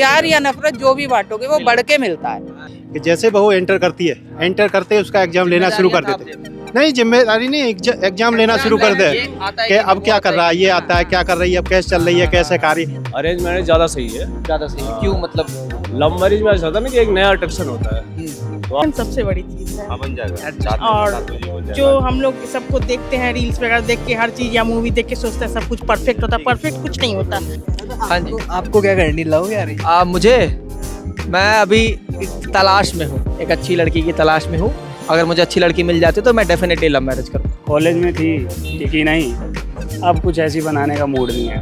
प्यार या नफरत जो भी बांटोगे वो बढ़ के मिलता है। कि जैसे बहू एंटर करती है, एंटर करते ही उसका एग्जाम लेना शुरू कर देते। नहीं, जिम्मेदारी नहीं, एग्जाम लेना शुरू कर दे कि अब क्या कर रहा है, ये आता है, क्या कर रही है, अब कैसे चल रही है, कैसे कार्य। अरेंज मैरिज ज्यादा सही है। ज्यादा सही है। क्यों मतलब लव मैरिज में ऐसा होता है ना कि एक नया अट्रैक्शन होता है। सबसे बड़ी चीज है। बन और जो हम लोग सबको देखते हैं रील्स वगैरह देख के, हर चीज या मूवी देख के सोचते हैं सब कुछ परफेक्ट होता है, परफेक्ट कुछ नहीं होता। हाँ जी। आपको क्या करनी लव या अरेंज? मुझे मैं अभी तलाश में हूँ, एक अच्छी लड़की की तलाश में हूँ। अगर मुझे अच्छी लड़की मिल जाती तो मैं डेफिनेटली लव मैरिज करूँ। कॉलेज में थी, टिकी नहीं, अब कुछ ऐसी बनाने का मूड नहीं है।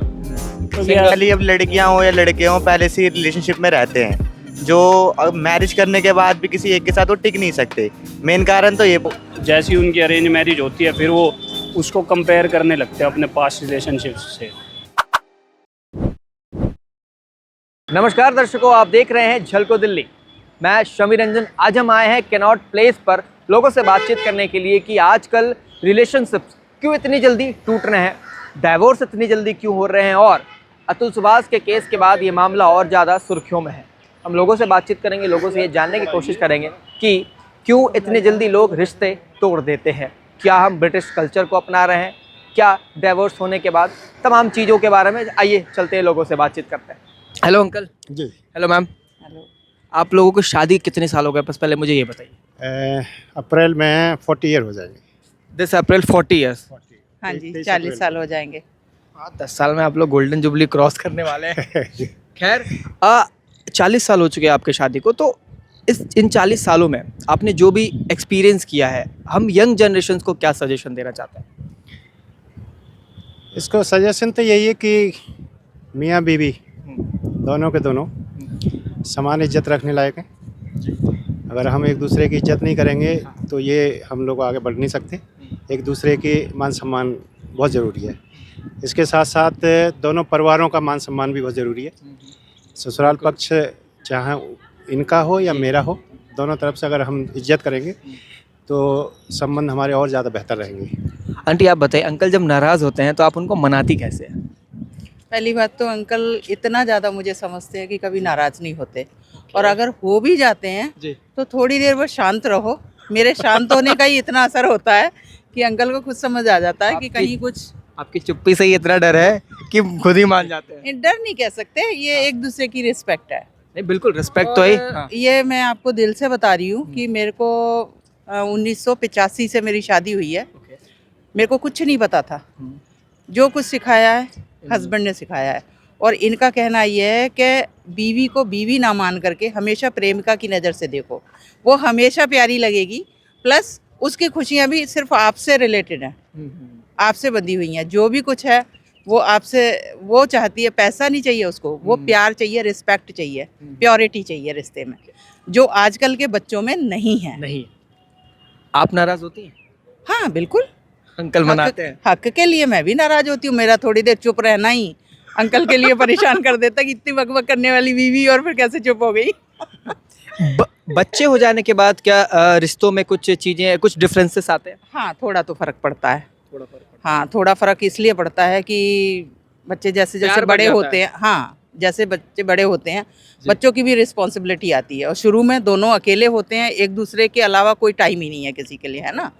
तो सिंगली अब लड़कियां हो या लड़के हो पहले से रिलेशनशिप में रहते हैं, जो अब मैरिज करने के बाद भी किसी एक के साथ वो टिक नहीं सकते। मेन कारण तो ये जैसी उनकी अरेंज मैरिज होती है फिर वो उसको कंपेयर करने लगते हैं अपने पास्ट रिलेशनशिप से। नमस्कार दर्शकों, आप देख रहे हैं झलको दिल्ली। मैं शमी रंजन। आज हम आए हैं कैनॉट प्लेस पर लोगों से बातचीत करने के लिए कि आजकल रिलेशनशिप्स क्यों इतनी जल्दी टूट रहे हैं, डाइवोर्स इतनी जल्दी क्यों हो रहे हैं, और अतुल सुभाष के केस के बाद ये मामला और ज़्यादा सुर्खियों में है। हम लोगों से बातचीत करेंगे, लोगों से ये जानने की कोशिश करेंगे कि क्यों इतने जल्दी लोग रिश्ते तोड़ देते हैं। क्या हम ब्रिटिश कल्चर को अपना रहे हैं, क्या डाइवोर्स होने के बाद, तमाम चीज़ों के बारे में आइए चलते हैं, लोगों से बातचीत करते हैं। हेलो अंकल जी, हेलो मैम। हेलो। आप लोगों को शादी कितने साल हो गए, बस पहले मुझे ये बताइए। अप्रैल में 40 ईयर हो जाएंगे। This April 40 years. हाँ जी, 40 साल हो जाएंगे। 10 साल में आप लोग गोल्डन जुबली क्रॉस करने वाले हैं। खैर 40 साल हो चुके हैं आपके शादी को, तो इन 40 सालों में आपने जो भी एक्सपीरियंस किया है, हम यंग जनरेशन को क्या सजेशन देना चाहते हैं? इसको सजेशन तो यही है कि मियाँ बीवी दोनों के दोनों समान इज्जत रखने लायक हैं। अगर हम एक दूसरे की इज्जत नहीं करेंगे तो ये हम लोग आगे बढ़ नहीं सकते। एक दूसरे के मान सम्मान बहुत ज़रूरी है। इसके साथ साथ दोनों परिवारों का मान सम्मान भी बहुत ज़रूरी है। ससुराल पक्ष चाहे इनका हो या मेरा हो, दोनों तरफ से अगर हम इज्जत करेंगे तो संबंध हमारे और ज़्यादा बेहतर रहेंगे। आंटी आप बताइए, अंकल जब नाराज़ होते हैं तो आप उनको मनाती कैसे हैं? पहली बात तो अंकल इतना ज़्यादा मुझे समझते हैं कि कभी नाराज़ नहीं होते, और अगर हो भी जाते हैं तो थोड़ी देर बस शांत रहो। मेरे शांत होने का ही इतना असर होता है कि अंकल को खुद समझ आ जाता है कि कहीं कुछ। आपकी चुप्पी से ही इतना डर है कि खुद ही मान जाते हैं? डर नहीं कह सकते, ये एक दूसरे की रिस्पेक्ट है। नहीं बिल्कुल रिस्पेक्ट तो है। और ये मैं आपको दिल से बता रही हूँ कि मेरे को 1985 से मेरी शादी हुई है। मेरे को कुछ नहीं पता था, जो कुछ सिखाया है हस्बैंड ने सिखाया है। और इनका कहना ये है कि बीवी को बीवी ना मान करके हमेशा प्रेमिका की नज़र से देखो, वो हमेशा प्यारी लगेगी। प्लस उसकी खुशियाँ भी सिर्फ आपसे रिलेटेड हैं, आपसे बंधी हुई हैं। जो भी कुछ है वो आपसे, वो चाहती है, पैसा नहीं चाहिए उसको, वो प्यार चाहिए, रिस्पेक्ट चाहिए, प्योरिटी चाहिए रिश्ते में, जो आजकल के बच्चों में नहीं है। नहीं। आप नाराज़ होती हैं? हाँ बिल्कुल, अंकल मनाते हैं। हक के लिए मैं भी नाराज होती हूँ। मेरा थोड़ी देर चुप रहना ही अंकल के लिए परेशान कर देता कि इतनी बकबक करने वाली बीवी और फिर कैसे चुप हो गई। बच्चे हो जाने के बाद क्या रिश्तों में कुछ चीज़ें, कुछ डिफरेंसेस आते हैं? हाँ थोड़ा तो फर्क पड़ता है। हाँ थोड़ा फर्क इसलिए पड़ता है कि बच्चे जैसे जैसे बड़े होते हैं, हाँ जैसे बच्चे बड़े होते हैं बच्चों की भी रिस्पॉन्सिबिलिटी आती है। और शुरू में दोनों अकेले होते हैं, एक दूसरे के अलावा कोई टाइम ही नहीं है किसी के लिए, है ना।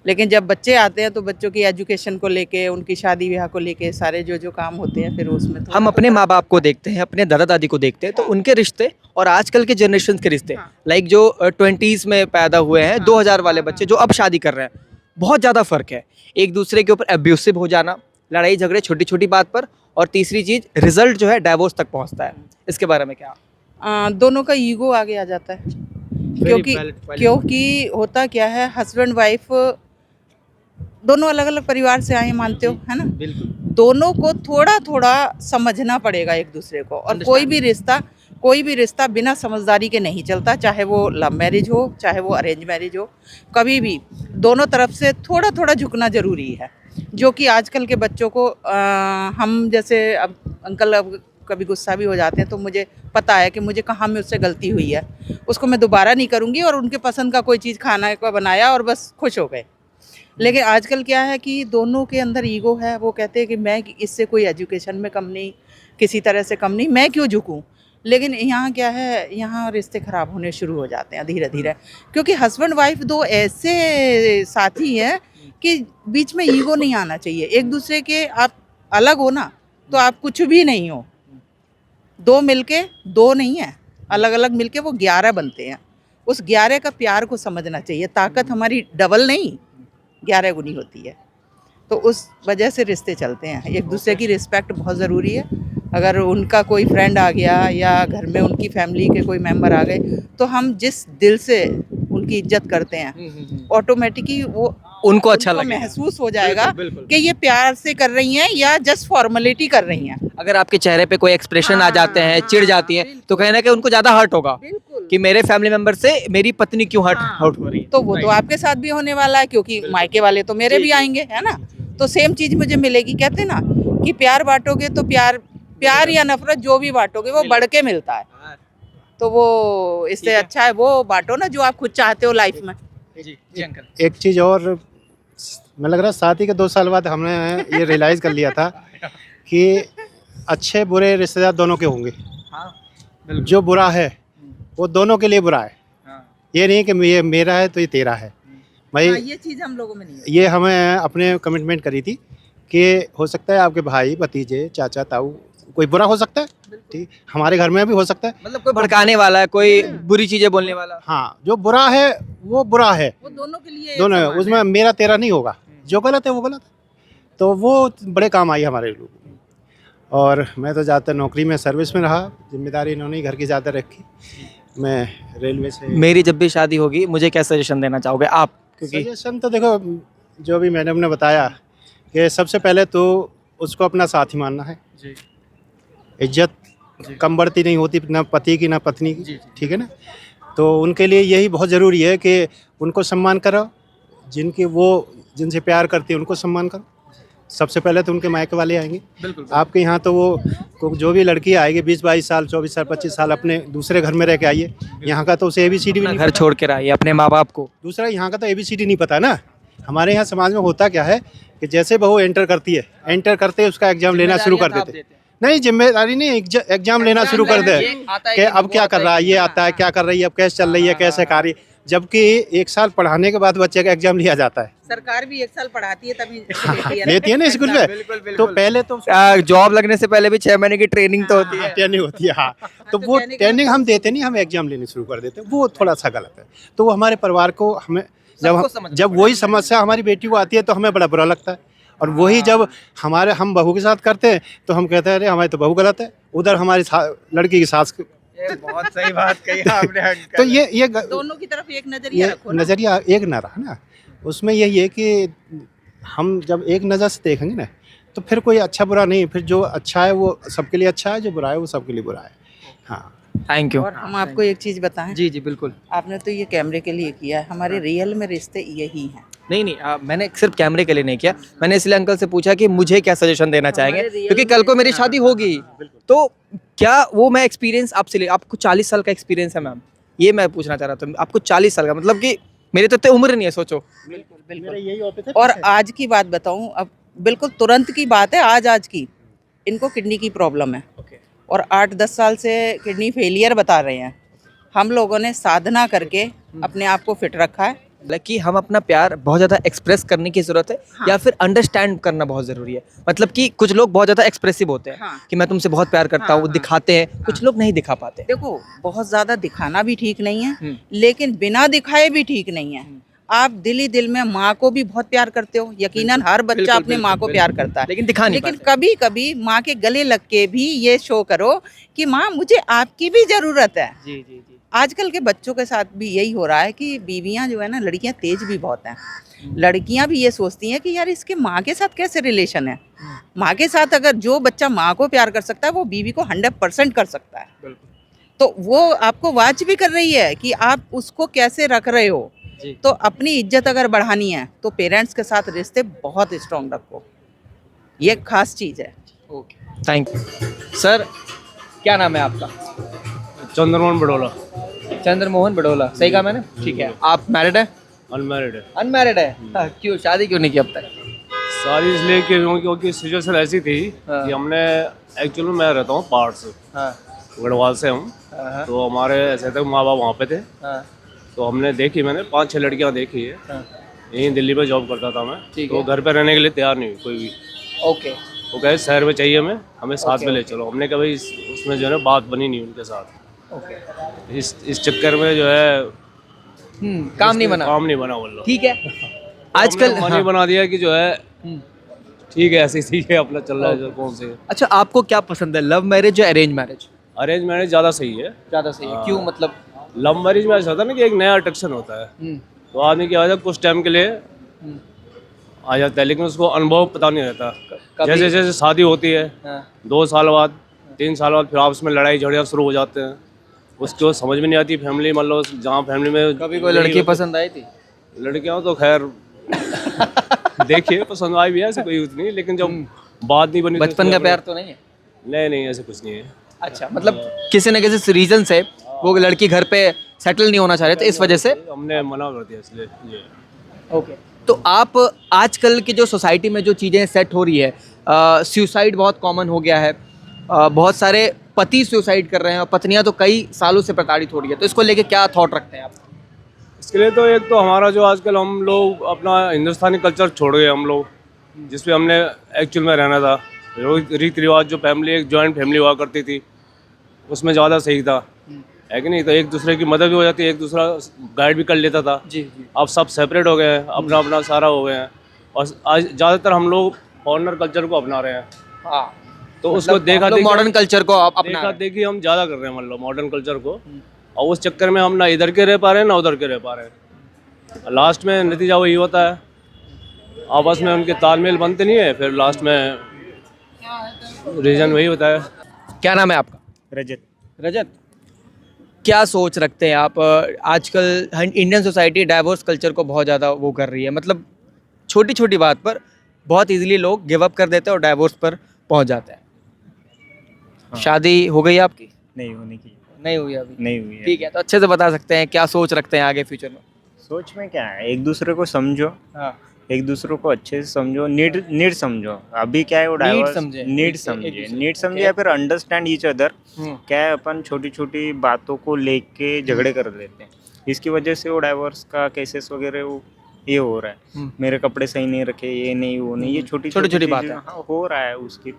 लेकिन जब बच्चे आते हैं तो बच्चों की एजुकेशन को लेके, उनकी शादी ब्याह को लेके सारे जो काम होते हैं फिर उसमें हम अपने माँ बाप को देखते हैं, अपने दादा दादी को देखते हैं, तो उनके रिश्ते और आजकल के जनरेशन के रिश्ते, लाइक जो 20s में पैदा हुए हैं, 2000 वाले बच्चे जो अब शादी कर रहे हैं, बहुत ज़्यादा फ़र्क है। एक दूसरे के ऊपर एब्यूसिव हो जाना, लड़ाई झगड़े छोटी छोटी बात पर, और तीसरी चीज़ रिजल्ट जो है डाइवोर्स तक पहुँचता है। इसके बारे में क्या? दोनों का ईगो आगे आ जाता है। क्योंकि होता क्या है, हस्बैंड वाइफ दोनों अलग अलग परिवार से आए, मानते हो, है ना। दोनों को थोड़ा थोड़ा समझना पड़ेगा एक दूसरे को। और कोई भी रिश्ता बिना समझदारी के नहीं चलता, चाहे वो लव मैरिज हो चाहे वो अरेंज मैरिज हो। कभी भी दोनों तरफ से थोड़ा थोड़ा झुकना ज़रूरी है, जो कि आजकल के बच्चों को हम जैसे, अब अंकल अब कभी गुस्सा भी हो जाते हैं तो मुझे पता है कि मुझे कहाँ में उससे गलती हुई है, उसको मैं दोबारा नहीं करूँगी। और उनके पसंद का कोई चीज़ खाना का बनाया और बस खुश हो गए। लेकिन आजकल क्या है कि दोनों के अंदर ईगो है। वो कहते हैं कि मैं इससे कोई एजुकेशन में कम नहीं, किसी तरह से कम नहीं, मैं क्यों झुकूं। लेकिन यहाँ क्या है, यहाँ रिश्ते खराब होने शुरू हो जाते हैं धीरे धीरे, क्योंकि हस्बैंड वाइफ दो ऐसे साथी हैं कि बीच में ईगो नहीं आना चाहिए। एक दूसरे के आप अलग हो ना तो आप कुछ भी नहीं हो। दो मिलके दो नहीं है, अलग अलग मिलके वो 11 बनते हैं। उस 11 का प्यार को समझना चाहिए। ताकत हमारी डबल नहीं 11 गुनी होती है। तो उस वजह से रिश्ते चलते हैं। एक दूसरे की रिस्पेक्ट बहुत ज़रूरी है। अगर उनका कोई फ्रेंड आ गया या घर में उनकी फैमिली के कोई मेंबर आ गए तो हम जिस दिल से उनकी इज्जत करते हैं ऑटोमेटिकली वो उनको अच्छा लगेगा, महसूस हो जाएगा बिल्कुल। कि ये प्यार से कर रही हैं या जस्ट फॉर्मेलिटी कर रही हैं। अगर आपके चेहरे पे कोई एक्सप्रेशन आ जाते हैं, चिढ़ जाती है, तो कहीं ना कहीं उनको ज्यादा हर्ट होगा कि मेरे फैमिली मेंबर से मेरी पत्नी क्यों हर्ट हो रही है। तो वो तो आपके साथ भी होने वाला है, क्योंकि मायके वाले तो मेरे भी आएंगे, है ना। तो सेम चीज मुझे मिलेगी। कहते हैं ना कि प्यार बांटोगे तो प्यार या नफरत जो भी बांटोगे वो बढ़ के मिलता है। तो वो इससे अच्छा है वो बांटो ना जो आप खुद चाहते हो लाइफ में। एक चीज़ और, मैं लग रहा है शादी के 2 साल बाद हमने ये रियलाइज़ कर लिया था कि अच्छे बुरे रिश्तेदार दोनों के होंगे। जो बुरा है वो दोनों के लिए बुरा है। ये नहीं कि ये मेरा है तो ये तेरा है भाई। ये चीज हम लोगों में नहीं है। ये हमें अपने कमिटमेंट करी थी कि हो सकता है आपके भाई, भतीजे, चाचा, ताऊ कोई बुरा हो सकता है, ठीक, हमारे घर में भी हो सकता है। मतलब कोई भड़काने वाला है, कोई बुरी चीजें बोलने वाला। हाँ, जो बुरा है वो बुरा है, वो दोनों के लिए दोनों है। समान उसमें मेरा तेरा नहीं होगा। जो गलत है वो गलत है। तो वो बड़े काम आई हमारे लोगों को। और मैं तो ज़्यादातर नौकरी में, सर्विस में रहा। जिम्मेदारी इन्होंने घर की ज़्यादा रखी। मैं रेलवे से। मेरी जब भी शादी होगी मुझे क्या सजेशन देना चाहोगे आप? क्योंकि सजेशन तो देखो, जो भी मैडम ने बताया कि सबसे पहले तो उसको अपना साथी मानना है। इज्जत कम बढ़ती नहीं होती, ना पति की ना पत्नी की, ठीक है ना। तो उनके लिए यही बहुत ज़रूरी है कि उनको सम्मान करो। जिनसे प्यार करती है उनको सम्मान करो। सबसे पहले तो उनके मायके वाले आएंगे। आपके यहाँ तो वो जो भी लड़की आएगी 20-22 साल, 24 साल, 25 साल अपने दूसरे घर में रह के आइए। यहाँ का तो उसे ABCD भी नहीं घर छोड़ के आइए अपने माँ बाप को। दूसरा यहाँ का तो ABCD नहीं पता ना। हमारे यहाँ समाज में होता क्या है कि जैसे बहू एंटर करती है, एंटर करते ही उसका एग्जाम लेना शुरू कर देते। नहीं, जिम्मेदारी नहीं, एग्जाम लेना शुरू कर दे कि अब क्या कर रहा है, ये आता है, क्या कर रही है, अब कैसे चल रही है, कैसे कार्य। जबकि 1 साल पढ़ाने के बाद बच्चे का एग्जाम लिया जाता है। सरकार भी 1 साल पढ़ाती है तभी लेती है ना स्कूल में। तो पहले तो जॉब लगने से पहले भी 6 महीने की ट्रेनिंग तो होती है। ट्रेनिंग होती है। हाँ, तो वो ट्रेनिंग हम देते नहीं, हम एग्जाम लेने शुरू कर देते। वो थोड़ा सा गलत है। तो वो हमारे परिवार को, हमें जब वही समस्या हमारी बेटी को आती है तो हमें बड़ा बुरा लगता है। और वही जब हम बहू के साथ करते हैं तो हम कहते हैं अरे हमारी तो बहू गलत है, उधर हमारी लड़की की सास। बहुत सही बात कही आपने। तो ये दोनों की तरफ एक नजरिया रखो ना। नजरिया एक ना रहा ना। उसमें यही है कि हम जब एक नज़र से देखेंगे ना तो फिर कोई अच्छा बुरा नहीं। फिर जो अच्छा है वो सबके लिए अच्छा है, जो बुरा है वो सबके लिए बुरा है। हाँ, थैंक यू। और हम आपको एक चीज बताएं। जी जी बिल्कुल। आपने तो ये कैमरे के लिए किया है, हमारे रियल में रिश्ते यही हैं। नहीं, मैंने सिर्फ कैमरे के लिए नहीं किया। मैंने इसलिए अंकल से पूछा कि मुझे क्या सजेशन देना चाहेंगे, क्योंकि कल को मेरी शादी होगी तो क्या वो मैं एक्सपीरियंस आपसे ले। आपको 40 साल का एक्सपीरियंस है मैम, ये मैं पूछना चाह रहा था। आपको 40 साल का मतलब कि मेरी तो इतनी उम्र नहीं है, सोचो। बिल्कुल। और आज की बात बताऊं, अब बिल्कुल तुरंत की बात है, आज की इनको किडनी की प्रॉब्लम है और 8-10 साल से किडनी फेलियर बता रहे हैं। हम लोगों ने साधना करके अपने आप को फिट रखा है। कि हम अपना प्यार बहुत ज़्यादा एक्सप्रेस करने की ज़रूरत है। हाँ। या फिर अंडरस्टैंड करना बहुत ज़रूरी है। मतलब कि कुछ लोग बहुत ज़्यादा एक्सप्रेसिव होते हैं। हाँ। कि मैं तुमसे बहुत प्यार करता हूँ, दिखाते हैं। कुछ लोग नहीं दिखा पाते। देखो, बहुत ज़्यादा दिखाना भी ठीक नहीं है, लेकिन बिना दिखाए भी ठीक नहीं है। आप दिल ही दिल में माँ को भी बहुत प्यार करते हो। यकीनन हर बच्चा अपने माँ को प्यार करता है, लेकिन दिखा नहीं लेकिन कभी कभी माँ के गले लग के भी ये शो करो कि माँ मुझे आपकी भी ज़रूरत है। जी जी जी। आजकल के बच्चों के साथ भी यही हो रहा है कि बीवियां जो है ना, लड़कियां तेज भी बहुत हैं। लड़कियां भी ये सोचती हैं कि यार इसके माँ के साथ कैसे रिलेशन है। माँ के साथ अगर जो बच्चा माँ को प्यार कर सकता है वो बीवी को 100% कर सकता है। तो वो आपको वाच भी कर रही है कि आप उसको कैसे रख रहे हो। तो अपनी इज्जत अगर बढ़ानी है तो पेरेंट्स के साथ रिश्ते बहुत स्ट्रॉन्ग रखो, ये खास चीज़ है। Okay, thank you sir. क्या नाम है आपका? चंद्रमोहन बडोला। चंद्रमोहन बडोला, सही कहा मैंने? ठीक है। आप मैरिड है? अनमैरिड है। अनमैरिड है? हाँ, क्यों शादी क्यों नहीं की अब तक? शादी इसलिए क्योंकि सिचुएशन ऐसी थी कि हमने, एक्चुअली मैं रहता हूँ पहाड़ से। हाँ। गढ़वाल से हम। तो हमारे ऐसे थे माँ बाप वहाँ पे थे। हाँ, तो हमने देखी, मैंने 5-6 लड़कियाँ देखी है। हाँ, यहीं दिल्ली में जॉब करता था मैं। ठीक तो है। घर पे रहने के लिए तैयार नहीं हुई कोई भी। ओके, वो कहे शहर में चाहिए हमें साथ ओके, में ले ओके। चलो। हमने कहा भाई उसमें जो है ना बात बनी नहीं उनके साथ। ओके। इस चक्कर में जो है काम नहीं बना। काम नहीं बना बोल लो। ठीक है, आजकल मन ही हाँ। बना दिया कि जो है हम्म। ठीक है, ऐसे ही है, अपना चल रहा है जो कौन से। अच्छा, आपको क्या पसंद है, लव मैरिज या अरेंज मैरिज? अरेंज मैरिज ज़्यादा सही है। ज़्यादा सही है, क्यों मतलब? लव मैरिज में ऐसा होता है ना कि एक नया अट्रैक्शन होता है। तो आदमी क्या होता है कुछ टाइम के लिए आ जाता है, लेकिन उसको अनुभव पता नहीं रहता। कभी- जैसे जैसे शादी होती है, हाँ। 2 साल बाद 3 साल बाद फिर आपस में लड़ाई झगड़ियाँ शुरू हो जाते हैं। उसको समझ में नहीं आती फैमिली, मान लो जहाँ फैमिली में कभी कोई लड़की पसंद आई थी? लड़कियाँ तो खैर देखिए पसंद आई भी है, ऐसे कोई उतनी, लेकिन जब बात नहीं बनी तो बचपन का उसमें- प्यार तो नहीं है? नहीं ऐसे कुछ नहीं है। अच्छा, मतलब किसी न किसी रीजन से वो लड़की घर पे सेटल नहीं होना चाह रहे थे, इस वजह से। हमने मना कर दिया इसलिए ये। ओके, तो आप आजकल की जो सोसाइटी में जो चीज़ें सेट हो रही है, सुसाइड बहुत कॉमन हो गया है, बहुत सारे पति सुसाइड कर रहे हैं और पत्नियां तो कई सालों से प्रताड़ित हो रही है, तो इसको लेके क्या थॉट रखते हैं आप? इसके लिए तो एक तो हमारा जो आजकल हम लोग अपना हिंदुस्तानी कल्चर छोड़ गए हम लोग, जिसपे हमने एक्चुअल में रहना था। रीति रिवाज जो फैमिली, एक जॉइंट फैमिली हुआ करती थी, उसमें ज़्यादा सही था, है कि नहीं? तो एक दूसरे की मदद भी हो जाती है, एक दूसरा गाइड भी कर लेता था। जी। अब सब सेपरेट हो गए हैं, अपना अपना सारा हो गए हैं, और आज ज़्यादातर हम लोग फॉरेनर कल्चर को अपना रहे हैं। हाँ, तो उसको देखा देखी मॉडर्न कल्चर को अपना देखा देखी हम ज़्यादा कर रहे हैं, मतलब मॉडर्न कल्चर को, और उस चक्कर में हम ना इधर के रह पा रहे हैं ना उधर के रह पा रहे हैं। लास्ट में नतीजा वही होता है, आपस में उनके तालमेल बनते नहीं है, फिर लास्ट में रीज़न वही होता है। क्या नाम है आपका? रजत। रजत, क्या सोच रखते हैं आप? आजकल इंडियन सोसाइटी डाइवोर्स कल्चर को बहुत ज़्यादा वो कर रही है, मतलब छोटी छोटी बात पर बहुत इजीली लोग गिव अप कर देते हैं और डाइवोर्स पर पहुंच जाते हैं। हाँ। शादी हो गई आपकी? नहीं होने की। नहीं हुई अभी? नहीं हुई है। ठीक है, तो अच्छे से बता सकते हैं क्या सोच रखते हैं आगे फ्यूचर में? सोच में क्या है, एक दूसरे को समझो, हाँ, एक दूसरे को अच्छे से समझो, नीड समझो। अभी क्या है वो डाइवर्स समझे, नीड एक समझे, दूसरे नीड को, समझे okay। या फिर अंडरस्टैंड ईच अदर। क्या है, अपन छोटी छोटी बातों को लेके झगड़े कर लेते हैं, इसकी वजह से वो डाइवर्स का केसेस वगैरह वो ये हो रहा है। मेरे कपड़े सही नहीं रखे, ये नहीं वो नहीं, ये छोटी छोटी बात है। हाँ, हो रहा है उसकी।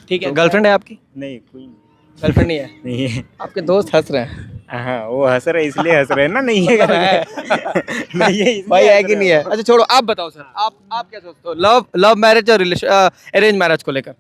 ठीक है, गर्लफ्रेंड है आपकी? नहीं, कोई गर्लफ्रेंड नहीं है? नहीं है। आपके दोस्त हंस रहे हैं। हाँ, वो हंस रहे इसलिए हंस रहे हैं ना, नहीं है नहीं है इसलिए भाई है हंस कि रहे नहीं हैं। है? अच्छा छोड़ो, आप बताओ सर, आप क्या सोचते हो लव मैरिज और अरेंज मैरिज को लेकर?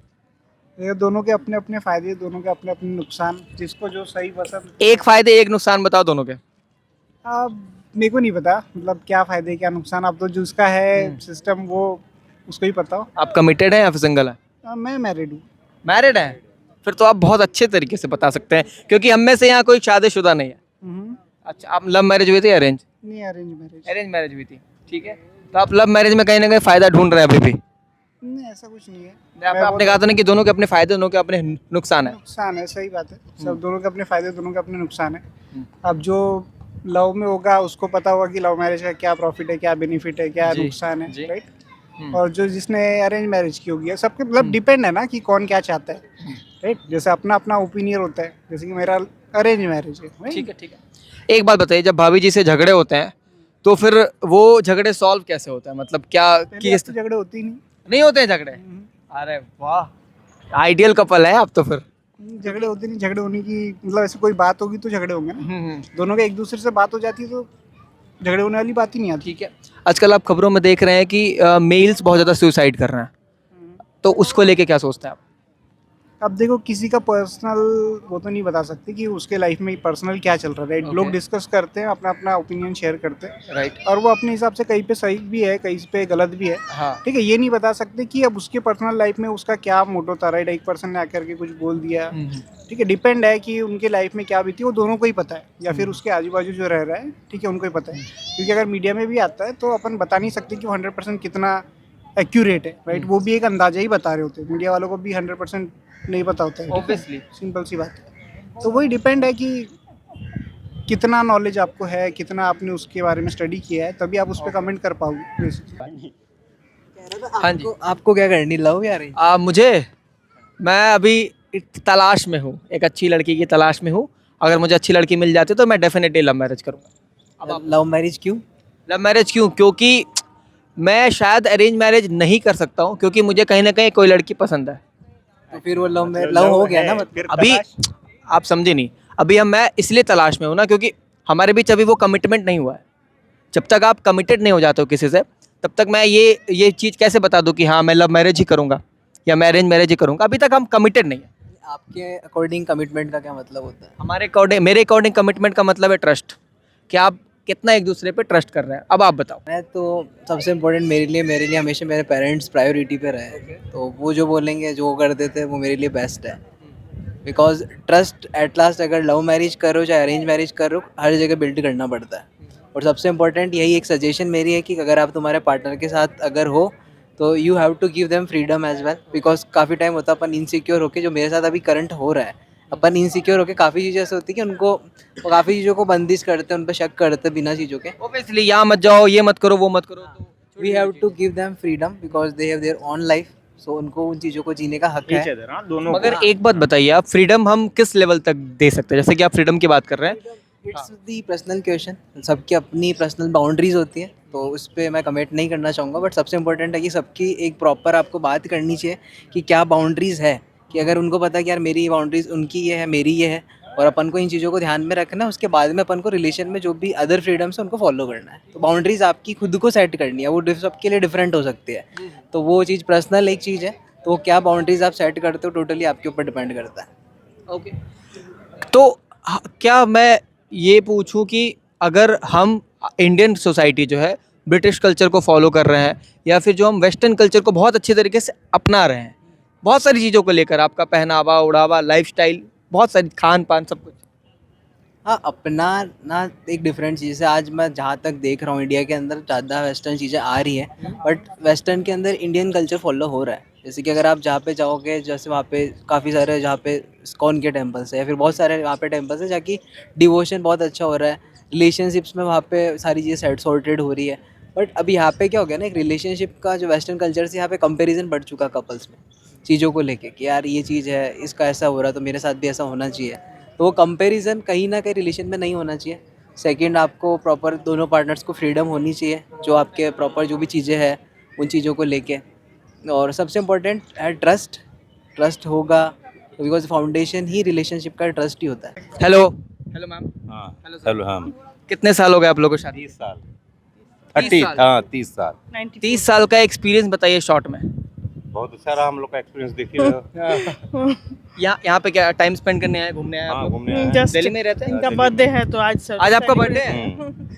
ये दोनों के अपने अपने फायदे, दोनों के अपने अपने नुकसान, जिसको जो सही पसंद। एक फायदे एक नुकसान बताओ दोनों के। अब मेरे को नहीं पता मतलब क्या फायदे क्या नुकसान, अब तो जिसका है सिस्टम वो उसको ही पता हो। आप कमिटेड हैं या फिर सिंगल हैं? मैं मैरिड हूँ। मैरिड हैं? फिर तो आप बहुत अच्छे तरीके से बता सकते हैं, क्योंकि हम में से यहाँ कोई शादीशुदा नहीं है। अच्छा, आप लव मैरिज हुई थी अरेंज? नहीं, अरेंज मैरिज। अरेंज मैरिज हुई थी, ठीक है। तो आप लव मैरिज में कहीं ना कहीं फायदा ढूंढ रहे हैं अभी भी? नहीं, ऐसा कुछ नहीं है। आपने कहा था ना कि दोनों के अपने फायदे, दोनों के अपने नुकसान है। नुकसान है, सही बात है। सब दोनों के अपने फायदे, दोनों के अपने नुकसान है। अब जो लव में होगा उसको पता होगा कि लव मैरिज का क्या प्रॉफिट है, क्या बेनिफिट है, क्या नुकसान है, राइट। और जो जिसने अरेंज मैरिज की होगी, सबके मतलब डिपेंड है ना कि कौन क्या चाहता है, राइट। जैसे अपना अपना ओपिनियन होता है, जैसे कि मेरा अरेंज मैरिज है। ठीक है, ठीक है। एक बात बताइए, जब भाभी जी से झगड़े होते हैं तो फिर वो झगड़े सॉल्व कैसे होता है, मतलब क्या किस झगड़े होती नहीं होते हैं झगड़े? अरे वाह, आइडियल कपल है आप तो। फिर झगड़े होते नहीं, झगड़े होने की मतलब ऐसे कोई बात होगी तो झगड़े होंगे ना। दोनों के एक दूसरे से बात हो जाती है तो झगड़े होने वाली बात ही नहीं आती। ठीक है, आजकल आप खबरों में देख रहे हैं कि मेल्स बहुत ज़्यादा सुसाइड कर रहे हैं, तो उसको लेके क्या सोचते हैं आप? अब देखो, किसी का पर्सनल वो तो नहीं बता सकते कि उसके लाइफ में पर्सनल क्या चल रहा है, राइट। लोग डिस्कस करते हैं, अपना अपना ओपिनियन शेयर करते हैं, राइट। और वो अपने हिसाब से कहीं पे सही भी है, कहीं पे गलत भी है। हाँ, ठीक है, ये नहीं बता सकते कि अब उसके पर्सनल लाइफ में उसका क्या मोटो था, राइट। एक पर्सन ने आकर के कुछ बोल दिया, ठीक है, डिपेंड है कि उनके लाइफ में क्या बीती, वो दोनों को ही पता है, या फिर उसके आजू बाजू जो रह रहा है, ठीक है, उनको ही पता है। क्योंकि अगर मीडिया में भी आता है तो अपन बता नहीं सकते कि वो 100% कितना एक्यूरेट है, राइट। वो भी एक अंदाजा ही बता रहे होते हैं, मीडिया वालों को भी 100% नहीं पता होता है, ऑब्वियसली, सिंपल सी बात है। तो वही डिपेंड है कि कितना नॉलेज आपको है, कितना आपने उसके बारे में स्टडी किया है, तभी आप उस पर कमेंट कर पाओगे। हाँ जी। आपको क्या करनी लव या अरेंज? मुझे, मैं अभी तलाश में हूँ, एक अच्छी लड़की की तलाश में हूँ। अगर मुझे अच्छी लड़की मिल जाती तो मैं डेफिनेटली लव मैरिज करूँगा। लव मैरिज क्यों? लव मैरिज क्यों? क्योंकि मैं शायद अरेंज मैरिज नहीं कर सकता हूँ, क्योंकि मुझे कहीं ना कहीं कोई लड़की पसंद है। तो फिर वो लव हो गया ना मतलब। अभी आप समझे नहीं, अभी मैं इसलिए तलाश में हूँ ना, क्योंकि हमारे बीच अभी वो कमिटमेंट नहीं हुआ है। जब तक आप कमिटेड नहीं हो जाते हो किसी से, तब तक मैं ये चीज़ कैसे बता दूँ कि हाँ मैं लव मैरिज ही करूँगा या मैं अरेंज मैरिज ही करूँगा? अभी तक हम कमिटेड नहीं है। आपके अकॉर्डिंग कमिटमेंट का क्या मतलब होता है? हमारे अकॉर्डिंग, मेरे अकॉर्डिंग कमिटमेंट का मतलब है ट्रस्ट, कि आप कितना एक दूसरे पे ट्रस्ट कर रहे हैं। अब आप बताओ। मैं तो सबसे इम्पोर्टेंट मेरे लिए हमेशा मेरे पेरेंट्स प्रायोरिटी पे रहे, तो वो जो बोलेंगे जो कर देते हैं वो मेरे लिए बेस्ट है। बिकॉज ट्रस्ट एट लास्ट अगर लव मैरिज करो चाहे अरेंज मैरिज करो, हर जगह बिल्ड करना पड़ता है। और सबसे इम्पोर्टेंट यही एक सजेशन मेरी है कि अगर आप तुम्हारे पार्टनर के साथ अगर हो तो you have to give them freedom as well. Because काफ़ी टाइम होता है अपन इनसिक्योर होके, जो मेरे साथ अभी करंट हो रहा है, अपन इनसिक्योर होके काफ़ी चीज़ें ऐसी होती है कि उनको काफ़ी चीज़ों को बंदिश करते हैं, उन पर शक करते हैं बिना चीज़ों के। ऑब्वियसली यहाँ मत जाओ, ये मत करो, वो मत करो, तो we have to give them freedom because they have their own life, so उनको उन चीज़ों को जीने का हक है। दोनों मगर एक बात बताइए, आप फ्रीडम हम किस लेवल तक दे सकते हैं? जैसे कि आप फ्रीडम की बात कर रहे हैं, इट्स दी पर्सनल क्वेश्चन, सबकी अपनी पर्सनल बाउंड्रीज होती है, तो उस पर मैं कमेंट नहीं करना चाहूँगा। बट सबसे इम्पोर्टेंट है कि सबकी एक प्रॉपर आपको बात करनी चाहिए कि क्या बाउंड्रीज़ है, कि अगर उनको पता है कि यार मेरी बाउंड्रीज उनकी ये है, मेरी ये है, और अपन को इन चीज़ों को ध्यान में रखना है, उसके बाद में अपन को रिलेशन में जो भी अदर फ्रीडम्स है उनको फॉलो करना है। तो बाउंड्रीज आपकी खुद को सेट करनी है, वो सबके लिए डिफरेंट हो सकती है। तो वो चीज़ पर्सनल एक चीज़ है, तो वो क्या बाउंड्रीज आप सेट करते हो टोटली आपके ऊपर डिपेंड करता है। ओके, तो क्या मैं ये पूछूं कि अगर हम इंडियन सोसाइटी जो है ब्रिटिश कल्चर को फॉलो कर रहे हैं, या फिर जो हम वेस्टर्न कल्चर को बहुत अच्छे तरीके से अपना रहे हैं, बहुत सारी चीज़ों को लेकर, आपका पहनावा उड़ावा, लाइफस्टाइल, बहुत सारी खान पान, सब कुछ। हाँ, अपना ना एक डिफरेंट चीज़ है। आज मैं जहाँ तक देख रहा हूँ इंडिया के अंदर ज़्यादा वेस्टर्न चीज़ें आ रही हैं, बट वेस्टर्न के अंदर इंडियन कल्चर फॉलो हो रहा है। जैसे कि अगर आप जहाँ पे जाओगे, जैसे वहाँ पे काफ़ी सारे जहाँ पे इस्कॉन के टेम्पल्स है, या फिर बहुत सारे वहाँ पे टेम्पल्स है जहाँ की डिवोशन बहुत अच्छा हो रहा है, रिलेशनशिप्स में वहाँ पे सारी चीज़ें सॉर्टेड हो रही है। बट अभी यहाँ पे क्या हो गया ना, एक रिलेशनशिप का जो वेस्टर्न कल्चर से यहाँ पे कंपेरिजन बढ़ चुका कपल्स में, चीज़ों को लेके कि यार ये चीज़ है, इसका ऐसा हो रहा है तो मेरे साथ भी ऐसा होना चाहिए। तो वो कंपैरिजन कहीं ना कहीं रिलेशन में नहीं होना चाहिए। सेकंड, आपको प्रॉपर दोनों पार्टनर्स को फ्रीडम होनी चाहिए, जो आपके प्रॉपर जो भी चीज़ें हैं उन चीज़ों को लेके। और सबसे इम्पोर्टेंट है ट्रस्ट। ट्रस्ट होगा बिकॉज फाउंडेशन ही रिलेशनशिप का ट्रस्ट ही होता है। Hello hello ma'am. हाँ हेलो सर। हेलो हाँ कितने साल हो गए आप लोगों को शादी? 30 साल 30 30 साल। हाँ 30 साल 30 साल का एक्सपीरियंस बताइए शॉर्ट में। बहुत अच्छा रहा हम लोग का एक्सपीरियंस, देखिए रहे हो। यहाँ पे क्या टाइम स्पेंड करने आए, घूमने आए आप हाँ लोग? घूमने आए हैं। जस्ट दिल्ली में रहते हैं? इनका बर्थडे है तो आज सब आज आपका बर्थडे है? Hmm,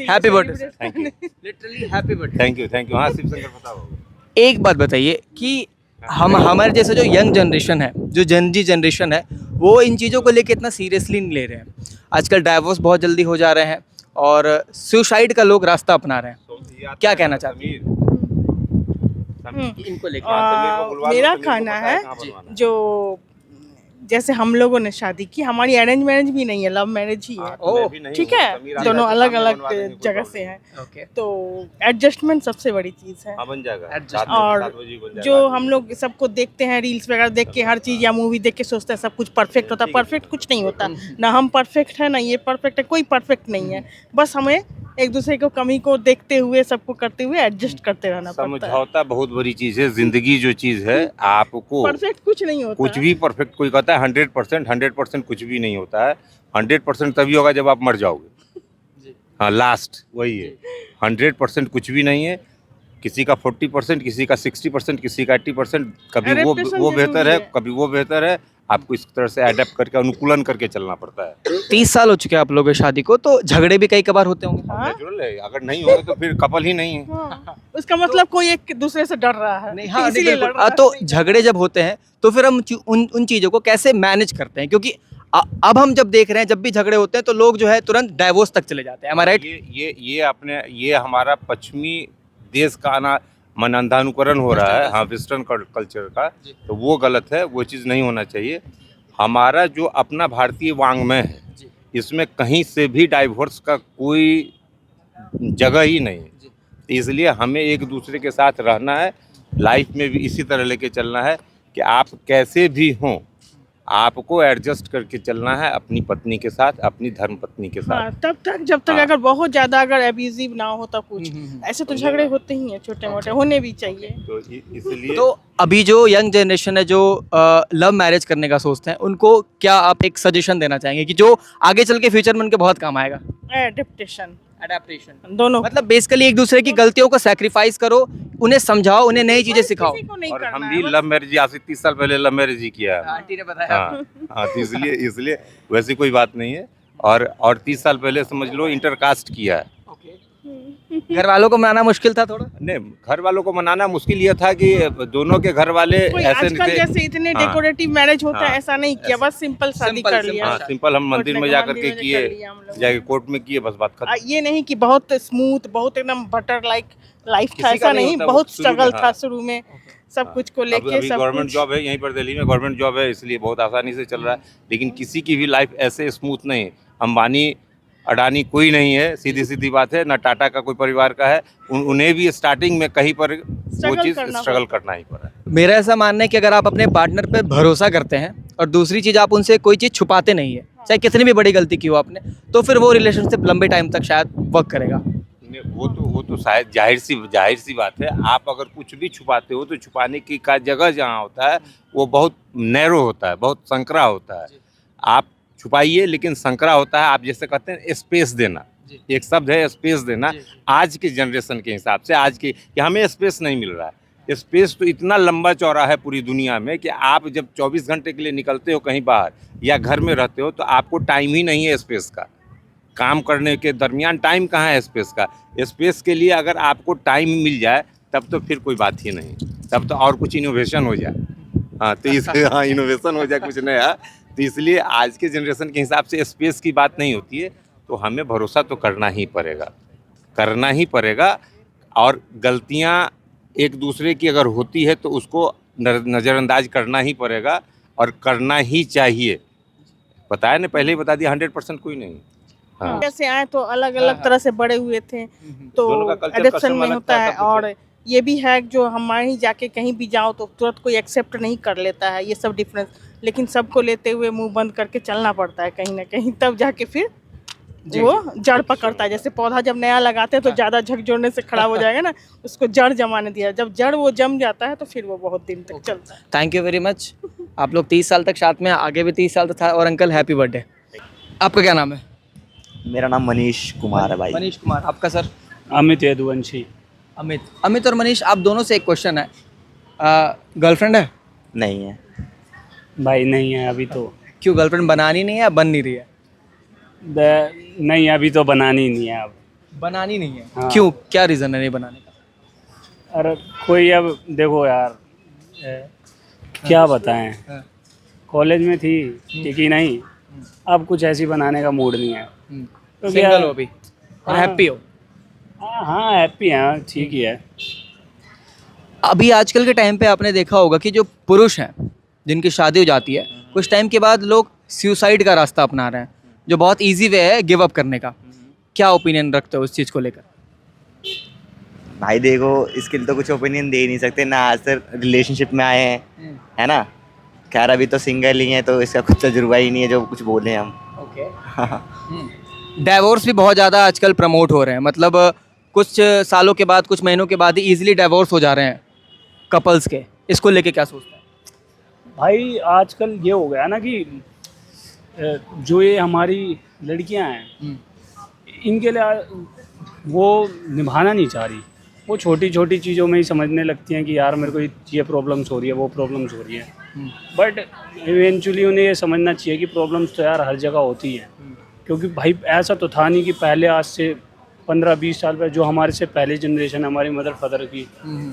happy birthday sir. Thank you literally happy birthday. Thank you हाँ शिव शंकर बताओ। एक बात बताइए कि हमारे जैसे जो यंग जनरेशन है, जो जनजी जनरेशन है, वो इन चीज़ों को लेके इतना सीरियसली नहीं ले रहे हैं। आजकल डाइवोर्स बहुत जल्दी हो जा रहे हैं और सुसाइड का लोग रास्ता अपना रहे हैं। क्या कहना चाहते हैं इनको लेकर? मेरा कहना है जो जैसे हम लोगों ने शादी की, हमारी अरेंज मैरिज भी नहीं है, लव मैरिज ही है। ठीक है, दोनों अलग अलग जगह से हैं, ओके। तो एडजस्टमेंट सबसे बड़ी चीज़ है। बन जाएगा Adjust- और जो हम लोग सबको देखते हैं रील्स वगैरह देख के, हर चीज़ या मूवी देख के सोचते हैं सब कुछ परफेक्ट होता है। परफेक्ट कुछ नहीं होता, ना हम परफेक्ट है ना ये परफेक्ट है, कोई परफेक्ट नहीं है। बस हमें एक दूसरे को कमी को देखते हुए, सबको करते हुए एडजस्ट करते रहना पड़ता है। समझौता बहुत बड़ी चीज है। जिंदगी जो चीज है, आपको परफेक्ट कुछ नहीं होता, कुछ भी परफेक्ट कोई कहता है 100% कुछ भी नहीं होता है। 100% तभी होगा जब आप मर जाओगे। हाँ लास्ट वही है। 100% कुछ भी नहीं है। किसी का 40%, किसी का 60%, किसी का 80%। कभी वो 100% बेहतर है, जरूरी है। कभी वो बेहतर है। आपको इस तरह से अडेप्ट करके, अनुकूलन करके चलना पड़ता है। 30 साल हो चुके हैं आप लोगों की शादी को, तो झगड़े भी कई कबार होते होंगे। हाँ? नेचुरल है। अगर नहीं होगा तो फिर कपल ही नहीं है। हाँ, उसका मतलब कोई एक दूसरे से डर रहा है, नहीं, हाँ, इसीलिए बिल्कुल। लड़ रहा है। तो झगड़े जब होते हैं तो फिर हम उन चीज़ों को कैसे मैनेज करते हैं? क्योंकि अब हम जब देख रहे हैं, जब भी झगड़े होते हैं तो लोग जो है तुरंत डाइवोर्स तक चले जाते हैं। हमारा ये हमारा पश्चिमी देश का मन अंधानुकरण हो रहा है। हाँ वेस्टर्न कल्चर का, तो वो गलत है। वो चीज़ नहीं होना चाहिए। हमारा जो अपना भारतीय वांग्मय है, इसमें कहीं से भी डाइवोर्स का कोई जगह ही नहीं है। इसलिए हमें एक दूसरे के साथ रहना है, लाइफ में भी इसी तरह लेके चलना है कि आप कैसे भी हों, आपको एडजस्ट करके चलना है अपनी पत्नी के साथ, अपनी धर्म पत्नी के साथ। हाँ, तब तक जब तक हाँ। अगर बहुत ज्यादा अगर एब्यूजिव ना हो तब कुछ ऐसे तो झगड़े होते ही हैं, छोटे मोटे होने भी चाहिए। तो इसलिए तो अभी जो यंग जनरेशन है जो लव मैरिज करने का सोचते हैं, उनको क्या आप एक सजेशन देना चाहेंगे कि जो आगे चल के फ्यूचर में उनके बहुत काम आएगा? एडेप्टेशन, अडेप्टेशन, दोनों मतलब बेसिकली एक दूसरे की गलतियों को सैक्रिफाइस करो, उन्हें समझाओ, उन्हें नई चीजें सिखाओ। किसी को नहीं और करना हम है, भी बस लव मैरिज आज से 30 साल पहले लव मैरिज ही किया है। आंटी ने बताया। हाँ हाँ, तो इसलिए वैसी कोई बात नहीं है। और 30 साल पहले समझ लो इंटरकास्ट किया है। घर वालों को मनाना मुश्किल था थोड़ा? नहीं, घर वालों को मनाना मुश्किल ये था कि दोनों के घर वाले कोई ऐसे आजकल थे। जैसे इतने हाँ, डेकोरेटिव मैरिज होता है, हाँ, ऐसा नहीं किया, बस सिंपल शादी सिंपल, कर लिया। हाँ, सिंपल हम मंदिर में जाकर के मंदिर में किए, कर लिया हम लोग। जाके कोर्ट में किए, बस बात खत्म। ये नहीं कि बहुत स्मूथ, बहुत एकदम बटर लाइक लाइफ था, किसी का ऐसा नहीं नहीं, होता, वो बहुत शुरू में, स्ट्रगल हाँ। था शुरू में, सब कुछ को लेके अभी सब गवर्नमेंट कुछ। जॉब है यहीं पर दिल्ली में, गवर्नमेंट जॉब है इसलिए बहुत आसानी से चल रहा है। लेकिन किसी की भी लाइफ ऐसे स्मूथ नहीं है। अंबानी अडानी कोई नहीं है, सीधी सीधी बात है। ना टाटा का कोई परिवार का है। उन्हें भी स्टार्टिंग में कहीं पर वो चीज़ स्ट्रगल करना ही पड़ा है। मेरा ऐसा मानना है कि अगर आप अपने पार्टनर पे भरोसा करते हैं और दूसरी चीज़ आप उनसे कोई चीज़ छुपाते नहीं है, चाहे कितनी भी बड़ी गलती की हो आपने, तो फिर वो रिलेशनशिप लंबे टाइम तक शायद वर्क करेगा। वो तो शायद जाहिर सी बात है। आप अगर कुछ भी छुपाते हो तो छुपाने की का जगह जहाँ होता है वो बहुत नैरो होता है, बहुत संकरा होता है। आप छुपाइए, लेकिन संकरा होता है। आप जैसे कहते हैं स्पेस देना, एक शब्द है स्पेस देना। आज के जनरेशन के हिसाब से आज के कि हमें स्पेस नहीं मिल रहा है। स्पेस तो इतना लंबा चौड़ा है पूरी दुनिया में कि आप जब 24 घंटे के लिए निकलते हो कहीं बाहर या घर में रहते हो तो आपको टाइम ही नहीं है स्पेस का। काम करने के दरमियान टाइम कहाँ है स्पेस का? स्पेस के लिए अगर आपको टाइम मिल जाए तब तो फिर कोई बात ही नहीं, तब तो और कुछ इनोवेशन हो जाए। हाँ, तो हाँ, इनोवेशन हो जाए कुछ नया। तो इसलिए आज के जनरेशन के हिसाब से स्पेस की बात नहीं होती है। तो हमें भरोसा तो करना ही पड़ेगा। और गलतियाँ एक दूसरे की अगर होती है तो उसको नज़रअंदाज करना ही पड़ेगा और करना ही चाहिए। बताया ना, पहले ही बता दिया, 100% कोई नहीं। हाँ। जैसे आए तो अलग अलग तरह से बड़े हुए थे, तो दोनों का culture एडेप्शन custom में अलग होता था, है। सब कुछ और ये भी है जो हमारे ही जाके कहीं भी जाओ तो तुरंत कोई एक्सेप्ट नहीं कर लेता है, ये सब डिफरेंस। लेकिन सबको लेते हुए मुंह बंद करके चलना पड़ता है कहीं ना कहीं, तब जाके फिर वो जड़ पकड़ता है। जैसे पौधा जब नया लगाते हैं तो ज़्यादा झकझोरने से खराब हो जाएगा ना, उसको जड़ जमाने दिया। जब जड़ वो जम जाता है तो फिर वो बहुत दिन तक चलता है। Thank you very much. आप लोग 30 साल तक साथ में, आगे भी 30 साल तक था। और अंकल हैप्पी बर्थडे। आपका क्या नाम है? मेरा नाम मनीष कुमार है भाई। मनीष कुमार। आपका सर? अमित यदुवंशी। अमित और मनीष, आप दोनों से एक क्वेश्चन है, गर्लफ्रेंड है? नहीं है भाई, नहीं है अभी तो। क्यों, गर्लफ्रेंड बनानी नहीं है या बन नहीं रही है? नहीं, अभी तो बनानी नहीं है। अब बनानी नहीं है? हाँ। क्यों, क्या रीज़न है नहीं बनाने का? अरे कोई, अब देखो यार, क्या बताएं, कॉलेज में थी टिकी नहीं, अब कुछ ऐसी बनाने का मूड नहीं है। तो सिंगल हो अभी और हैप्पी हो? हाँ, हैप्पी है, ठीक ही है। अभी आजकल के टाइम पे आपने देखा होगा कि जो पुरुष हैं जिनकी शादी हो जाती है, कुछ टाइम के बाद लोग सुसाइड का रास्ता अपना रहे हैं, जो बहुत इजी वे है गिव अप करने का। क्या ओपिनियन रखते हो उस चीज़ को लेकर? भाई देखो, इसके लिए तो कुछ ओपिनियन दे ही नहीं सकते ना। आज तक रिलेशनशिप में आए हैं, है ना। खैर अभी तो सिंगल ही है तो इसका कुछ तजुर्बा ही नहीं है जो कुछ बोले हम। ओके। डाइवोर्स भी बहुत ज़्यादा आजकल प्रमोट हो रहे हैं, मतलब कुछ सालों के बाद, कुछ महीनों के बाद ही ईजिली डाइवोर्स हो जा रहे हैं कपल्स के। इसको लेके क्या सोचते हैं? भाई आजकल ये हो गया ना कि जो ये हमारी लड़कियां हैं, इनके लिए वो निभाना नहीं चाह रही। वो छोटी छोटी चीज़ों में ही समझने लगती हैं कि यार मेरे को ये प्रॉब्लम्स हो रही है, वो प्रॉब्लम्स हो रही है। बट इवेंचुअली उन्हें ये समझना चाहिए कि प्रॉब्लम्स तो यार हर जगह होती हैं। क्योंकि भाई ऐसा तो था नहीं कि पहले, आज से 15-20 साल पहले जो हमारे से पहले जनरेशन हमारी मदर फादर की,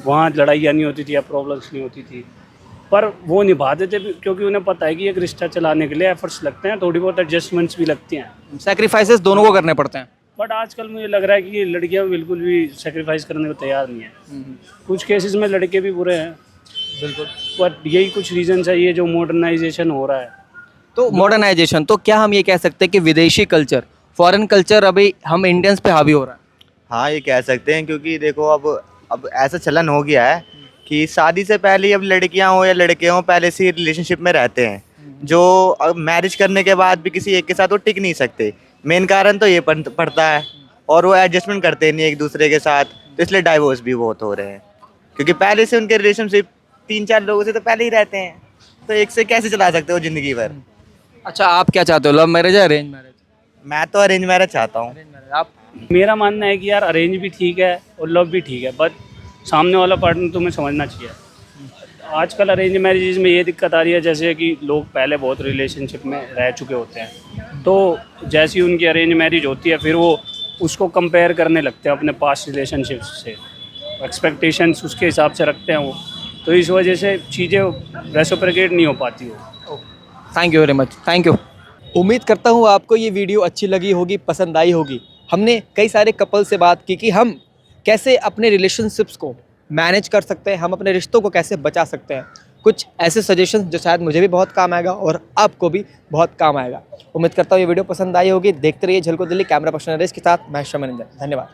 वहाँ लड़ाइयाँ नहीं होती थी या प्रॉब्लम्स नहीं होती थी, पर वो निभाते थे क्योंकि उन्हें पता है कि एक रिश्ता चलाने के लिए एफर्ट्स लगते हैं, थोड़ी बहुत एडजस्टमेंट्स भी लगती हैं, सैक्रिफाइसेस दोनों को करने पड़ते हैं। बट आजकल मुझे लग रहा है कि ये लड़कियाँ बिल्कुल भी सेक्रीफाइस करने को तैयार नहीं है। कुछ केसेस में लड़के भी बुरे हैं बिल्कुल, बट यही कुछ रीजन है ये जो मॉडर्नाइजेशन हो रहा है। तो मॉडर्नाइजेशन, तो क्या हम ये कह सकते हैं कि विदेशी कल्चर, फॉरेन कल्चर अभी हम इंडियंस पे हावी हो रहा है? हाँ, ये कह सकते हैं क्योंकि देखो अब ऐसा चलन हो गया है कि शादी से पहले ही अब लड़कियां हो या लड़के हों पहले से रिलेशनशिप में रहते हैं। जो मैरिज करने के बाद भी किसी एक के साथ वो टिक नहीं सकते। मेन कारण तो ये पड़ता है, और वो एडजस्टमेंट करते नहीं एक दूसरे के साथ, तो इसलिए डाइवोर्स भी बहुत हो रहे हैं। क्योंकि पहले से उनके रिलेशनशिप 3-4 लोगों से तो पहले ही रहते हैं, तो एक से कैसे चला सकते हो ज़िंदगी भर। अच्छा, आप क्या चाहते हो, लव मैरिज या अरेंज मैरिज? मैं तो अरेंज मैरिज चाहता हूँ। आप? मेरा मानना है कि यार अरेंज भी ठीक है और लव भी ठीक है, बट सामने वाला पार्टनर तुम्हें समझना चाहिए। आजकल अरेंज मैरिजेज में ये दिक्कत आ रही है, जैसे कि लोग पहले बहुत रिलेशनशिप में रह चुके होते हैं, तो जैसी उनकी अरेंज मैरिज होती है फिर वो उसको कंपेयर करने लगते हैं अपने पास्ट रिलेशनशिप से, एक्सपेक्टेशंस उसके हिसाब से रखते हैं वो, तो इस वजह से चीज़ें रेसिप्रोकेट नहीं हो पाती हो। Thank you very much, thank you. उम्मीद करता हूँ आपको ये वीडियो अच्छी लगी होगी, पसंद आई होगी। हमने कई सारे कपल से बात की कि हम कैसे अपने रिलेशनशिप्स को मैनेज कर सकते हैं, हम अपने रिश्तों को कैसे बचा सकते हैं। कुछ ऐसे सजेशन जो शायद मुझे भी बहुत काम आएगा और आपको भी बहुत काम आएगा। उम्मीद करता हूँ ये वीडियो पसंद आई होगी। देखते रहिए झलको दिल्ली। कैमरा पर्सन नरेश के साथ मैं शमी रंजन। धन्यवाद।